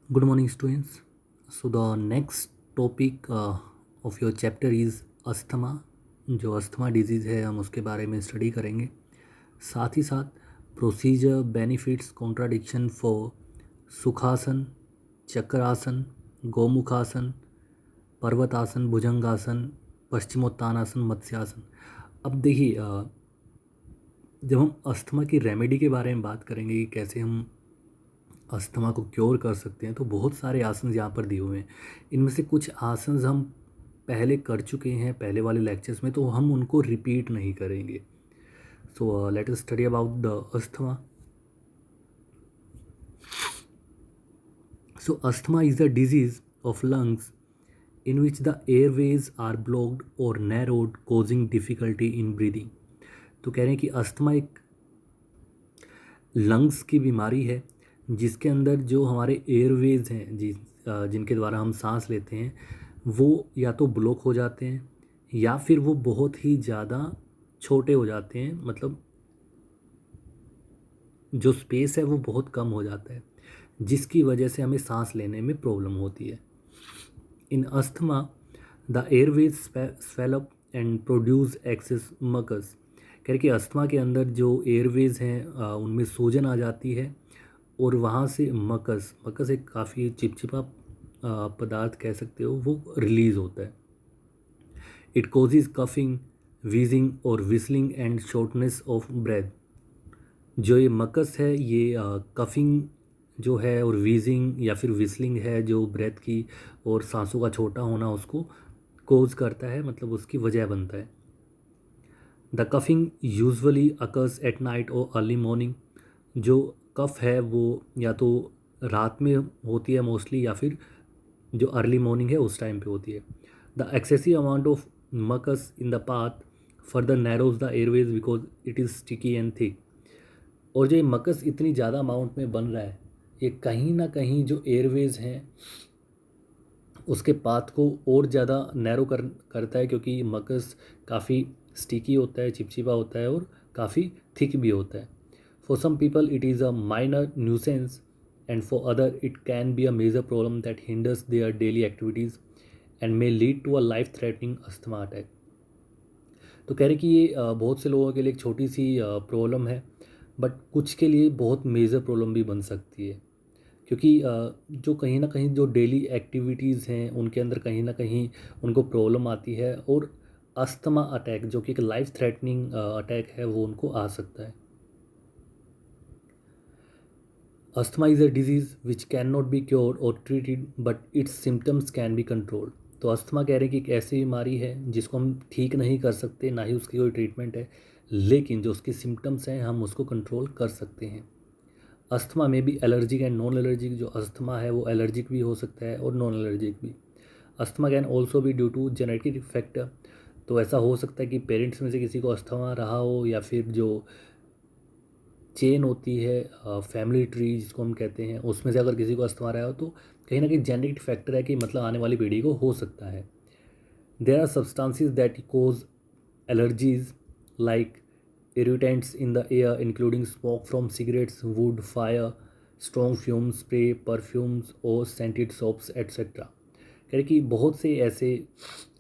Good morning, students. So the next topic of your chapter is asthma. जो asthma disease है हम उसके बारे में स्टडी करेंगे. साथ ही साथ प्रोसीजर, बेनिफिट्स, कॉन्ट्राडिक्शन फॉर सुखासन, चक्रासन, गोमुखासन, पर्वतासन, भुजंगासन, पश्चिमोत्तानासन, मत्स्यासन. अब देखिए, जब हम अस्थमा की रेमेडी के बारे में बात करेंगे कि कैसे हम अस्थमा को क्योर कर सकते हैं, तो बहुत सारे आसन यहाँ पर दिए हुए हैं. इनमें से कुछ आसन हम पहले कर चुके हैं पहले वाले लेक्चर्स में, तो हम उनको रिपीट नहीं करेंगे. सो let us study about the asthma. So asthma is a disease of lungs in which the airways are blocked or narrowed, causing difficulty in breathing. तो कह रहे हैं कि अस्थमा एक लंग्स की बीमारी है जिसके अंदर जो हमारे एयरवेज हैं जिनके द्वारा हम सांस लेते हैं वो या तो ब्लॉक हो जाते हैं या फिर वो बहुत ही ज़्यादा छोटे हो जाते हैं. मतलब जो स्पेस है वो बहुत कम हो जाता है जिसकी वजह से हमें सांस लेने में प्रॉब्लम होती है. In asthma the airways swell up and produce excess mucus. कह रहे कि अस्थमा के अंदर जो एयरवेज हैं उनमें सूजन आ जाती है और वहाँ से मकस मकस एक काफ़ी चिपचिपा पदार्थ कह सकते हो वो रिलीज़ होता है. इट कॉजेज कफिंग, वीजिंग और whistling and shortness of breath. जो ये मकस है ये कफिंग जो है और वीजिंग या फिर विस्लिंग है जो ब्रेथ की और सांसों का छोटा होना उसको कोज करता है, मतलब उसकी वजह बनता है. The coughing usually occurs at night और अर्ली मॉर्निंग. जो कफ है वो या तो रात में होती है मोस्टली या फिर जो अर्ली मॉर्निंग है उस टाइम पे होती है. The excessive amount of mucus in the path further narrows the airways because it is sticky and thick. और जो ये मकस इतनी ज़्यादा अमाउंट में बन रहा है ये कहीं ना कहीं जो एयरवेज हैं उसके पाथ को और ज़्यादा नैरो करता है क्योंकि मकस काफ़ी स्टिकी होता है, चिपचिपा होता है और काफ़ी थिक भी होता है. For some people it is a minor nuisance and for other it can be a major problem that hinders their daily activities and may lead to a life threatening asthma attack. तो कह रहे कि ये बहुत से लोगों के लिए एक छोटी सी प्रॉब्लम है बट कुछ के लिए बहुत मेजर प्रॉब्लम भी बन सकती है क्योंकि जो कहीं ना कहीं जो डेली एक्टिविटीज़ हैं उनके अंदर कहीं ना कहीं उनको प्रॉब्लम आती है और अस्थमा अटैक जो कि एक लाइफ थ्रेटनिंग अटैक है वो उनको आ सकता है. Asthma is a disease which can not be cured और treated but its symptoms can be controlled. तो अस्थमा कह रहे हैं कि एक ऐसी बीमारी है जिसको हम ठीक नहीं कर सकते, ना ही उसकी कोई ट्रीटमेंट है, लेकिन जो उसके सिम्टम्स हैं हम उसको कंट्रोल कर सकते हैं. अस्थमा में भी एलर्जिक एंड नॉन एलर्जिक. जो अस्थमा है वो एलर्जिक भी हो सकता है और नॉन एलर्जिक भी. अस्थमा कैन ऑल्सो भी ड्यू टू जेनेटिक फैक्टर. तो ऐसा हो सकता है कि पेरेंट्स में से किसी को अस्थमा रहा हो या फिर जो चेन होती है फैमिली ट्री जिसको हम कहते हैं उसमें से अगर किसी को अस्थमा रहा हो तो कहीं ना कहीं जेनेटिक फैक्टर है कि मतलब आने वाली पीढ़ी को हो सकता है. There are substances that cause allergies like irritants in the air including smoke from cigarettes, wood, fire, strong fume spray, perfumes और scented soaps etc. कह रहे कि बहुत से ऐसे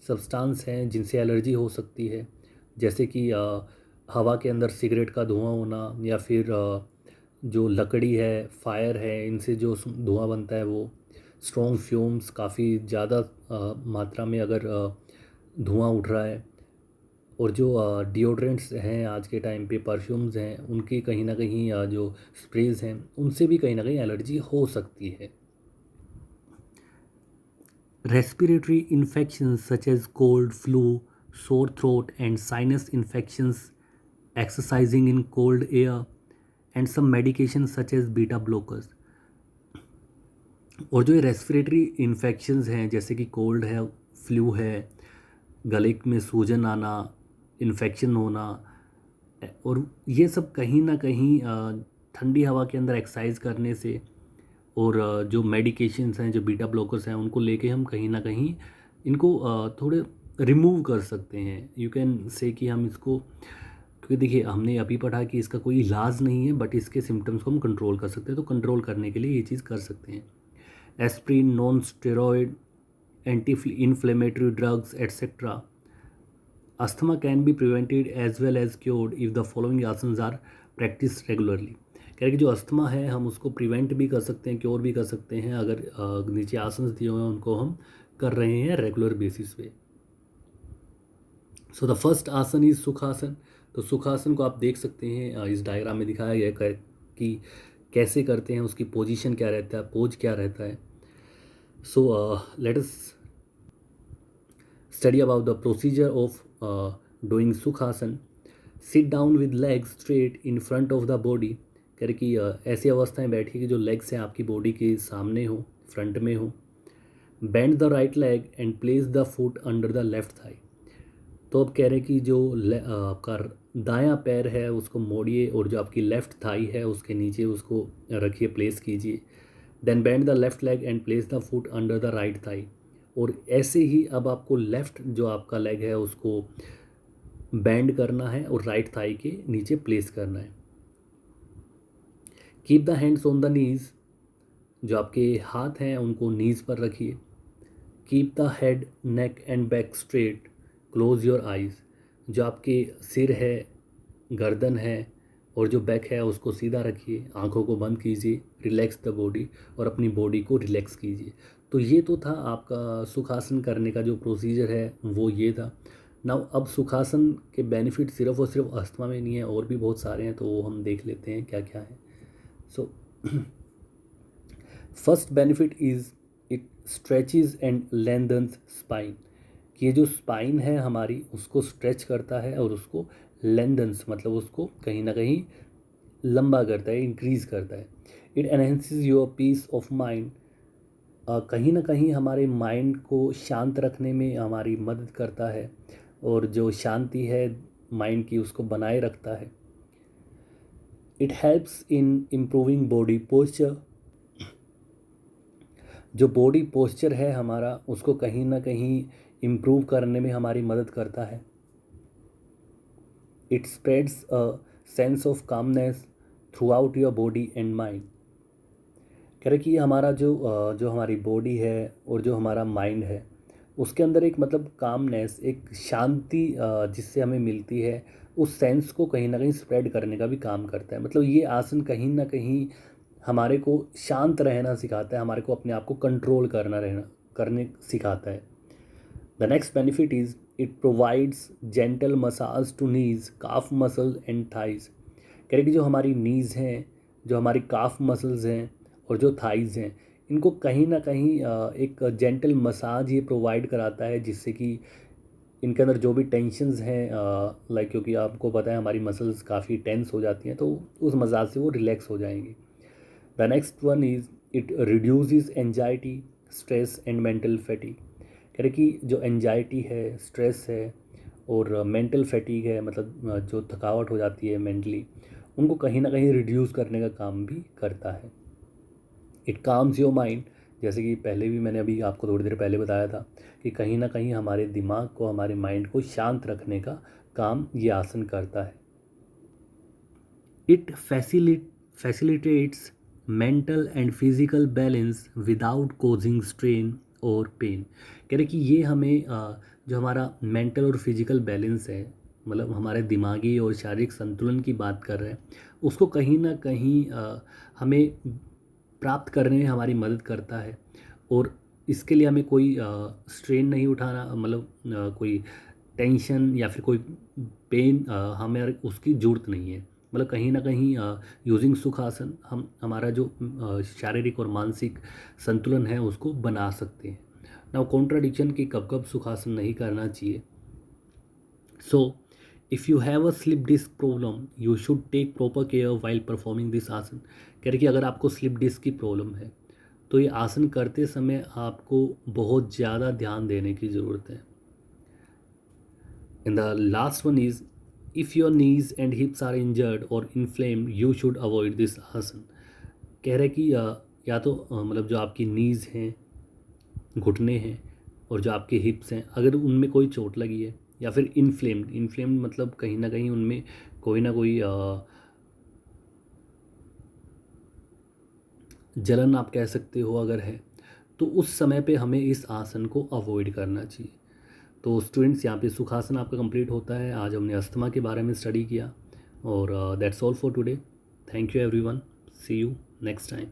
सब्सटेंस हैं जिनसे एलर्जी हो सकती है जैसे कि हवा के अंदर सिगरेट का धुआं होना या फिर जो लकड़ी है, फायर है, इनसे जो धुआं बनता है वो स्ट्रॉन्ग फ्यूम्स काफ़ी ज़्यादा मात्रा में अगर धुआं उठ रहा है और जो डिओड्रेंट्स हैं आज के टाइम पे, परफ्यूम्स हैं, उनकी कहीं ना कहीं जो स्प्रेज हैं उनसे भी कहीं ना कहीं एलर्जी हो सकती है. Respiratory infections such as cold, flu, sore throat and sinus infections, exercising in cold air and some medications such as beta blockers. और जो ये रेस्पिरेटरी इन्फेक्शंस हैं जैसे कि कोल्ड है, फ्लू है, गले में सूजन आना, इन्फेक्शन होना, और ये सब कहीं ना कहीं ठंडी हवा के अंदर एक्सरसाइज करने से और जो मेडिकेशंस हैं, जो बीटा ब्लॉकर्स हैं, उनको लेके हम कहीं ना कहीं इनको थोड़े रिमूव कर सकते हैं. यू कैन से कि हम इसको, क्योंकि देखिए हमने अभी पढ़ा कि इसका कोई इलाज नहीं है बट इसके सिम्टम्स को हम कंट्रोल कर सकते हैं, तो कंट्रोल करने के लिए ये चीज़ कर सकते हैं. Aspirin, non steroid, anti inflammatory drugs, etc. Asthma can be prevented as well as cured if the following asanas are practiced regularly. कह रहे कि जो अस्थमा है हम उसको प्रिवेंट भी कर सकते हैं, क्योर भी कर सकते हैं अगर नीचे आसन दिए हुए हैं उनको हम कर रहे हैं रेगुलर बेसिस पे. सो द फर्स्ट आसन इज सुखासन. तो सुखासन को आप देख सकते हैं इस डायग्राम में दिखाया गया है कि कैसे करते हैं, उसकी पोजीशन क्या रहता है, पोज क्या रहता है. So let us study about the procedure of doing Sukhasana. Sit down with legs straight in front of the body. कह रहे कि ऐसी अवस्था में बैठिए कि जो लेग्स हैं आपकी बॉडी के सामने हो, फ्रंट में हो. Bend the right leg and place the foot under the left thigh. तो अब कह रहे हैं कि जो आपका दायां पैर है उसको मोड़िए और जो आपकी लेफ़्ट थाई है उसके नीचे उसको रखिए, प्लेस कीजिए. Then bend the left leg and place the foot under the right thigh. और ऐसे ही अब आपको लेफ़्ट जो आपका लेग है उसको बेंड करना है और राइट थाई के नीचे प्लेस करना है. Keep the hands on the knees. जो आपके हाथ हैं उनको नीज़ पर रखिए. Keep the head, neck and back straight. Close your eyes. जो आपके सिर है, गर्दन है और जो बैक है उसको सीधा रखिए, आंखों को बंद कीजिए. रिलैक्स द बॉडी और अपनी बॉडी को रिलैक्स कीजिए. तो ये तो था आपका सुखासन करने का जो प्रोसीजर है वो ये था. नाउ अब सुखासन के बेनिफिट सिर्फ और सिर्फ अस्थमा में नहीं है, और भी बहुत सारे हैं, तो वो हम देख लेते हैं क्या क्या है. So first benefit is it stretches and lengthens spine. कि ये जो स्पाइन है हमारी उसको स्ट्रेच करता है और उसको लेंथन्स मतलब उसको कहीं ना कहीं लंबा करता है, इंक्रीज करता है. It enhances your peace of mind. कहीं ना कहीं हमारे माइंड को शांत रखने में हमारी मदद करता है और जो शांति है माइंड की उसको बनाए रखता है. It helps in improving body posture. जो बॉडी पोस्चर है हमारा उसको कहीं ना कहीं इम्प्रूव करने में हमारी मदद करता है. It spreads a sense of calmness through out your body and mind. कह रहे कि हमारा जो हमारी बॉडी है और जो हमारा माइंड है उसके अंदर एक मतलब कामनेस, एक शांति जिससे हमें मिलती है, उस सेंस को कहीं ना कहीं स्प्रेड करने का भी काम करता है. मतलब ये आसन कहीं ना कहीं हमारे को शांत रहना सिखाता है, हमारे को अपने आप को कंट्रोल करने सिखाता है. The next benefit is it provides gentle massage to knees, calf muscle and thighs. कह रहे कि जो हमारी नीज हैं, जो हमारी काफ मसल्स हैं और जो थाइज हैं, इनको कहीं ना कहीं एक जेंटल मसाज ये प्रोवाइड कराता है जिससे कि इनके अंदर जो भी टेंशन्स हैं लाइक, क्योंकि आपको पता है हमारी मसल्स काफ़ी टेंस हो जाती हैं, तो उस मसाज से वो रिलैक्स हो जाएंगी. The next one is it reduces anxiety, stress and mental fatigue. कह रहे कि जो एंजाइटी है, स्ट्रेस है और मेंटल फैटिग है, मतलब जो थकावट हो जाती है मेंटली, उनको कहीं ना कहीं रिड्यूस करने का काम भी करता है. It calms your mind. जैसे कि पहले भी मैंने अभी आपको थोड़ी देर पहले बताया था कि कहीं ना कहीं हमारे दिमाग को, हमारे माइंड को शांत रखने का काम ये आसन करता है. It facilitates mental and physical balance without causing strain और पेन. कह रहे कि ये हमें जो हमारा मेंटल और फिजिकल बैलेंस है, मतलब हमारे दिमागी और शारीरिक संतुलन की बात कर रहे हैं, उसको कहीं ना कहीं हमें प्राप्त करने में हमारी मदद करता है. और इसके लिए हमें कोई स्ट्रेन नहीं उठाना, मतलब कोई टेंशन या फिर कोई पेन हमें उसकी ज़रूरत नहीं है. मतलब कहीं ना कहीं यूजिंग सुखासन हम हमारा जो शारीरिक और मानसिक संतुलन है उसको बना सकते हैं. ना कॉन्ट्राडिक्शन कि कब कब सुखासन नहीं करना चाहिए. So if you have a slip disc problem you should take proper care while performing this asana. कह रहे कि अगर आपको स्लिप डिस्क की प्रॉब्लम है तो ये आसन करते समय आपको बहुत ज़्यादा ध्यान देने की ज़रूरत है. And the last one is if your knees and hips are injured or inflamed you should avoid this asana. कह रहे कि या तो मतलब जो आपकी नीज़ हैं, घुटने हैं और जो आपके हिप्स हैं, अगर उनमें कोई चोट लगी है या फिर इन्फ्लेम्ड मतलब कहीं ना कहीं उनमें कोई ना कोई जलन आप कह सकते हो अगर है, तो उस समय पे हमें इस आसन को अवॉइड करना चाहिए। तो स्टूडेंट्स, यहाँ पे सुखासन आपका कंप्लीट होता है। आज हमने अस्थमा के बारे में स्टडी किया और that's all for today. Thank you everyone, see you next time.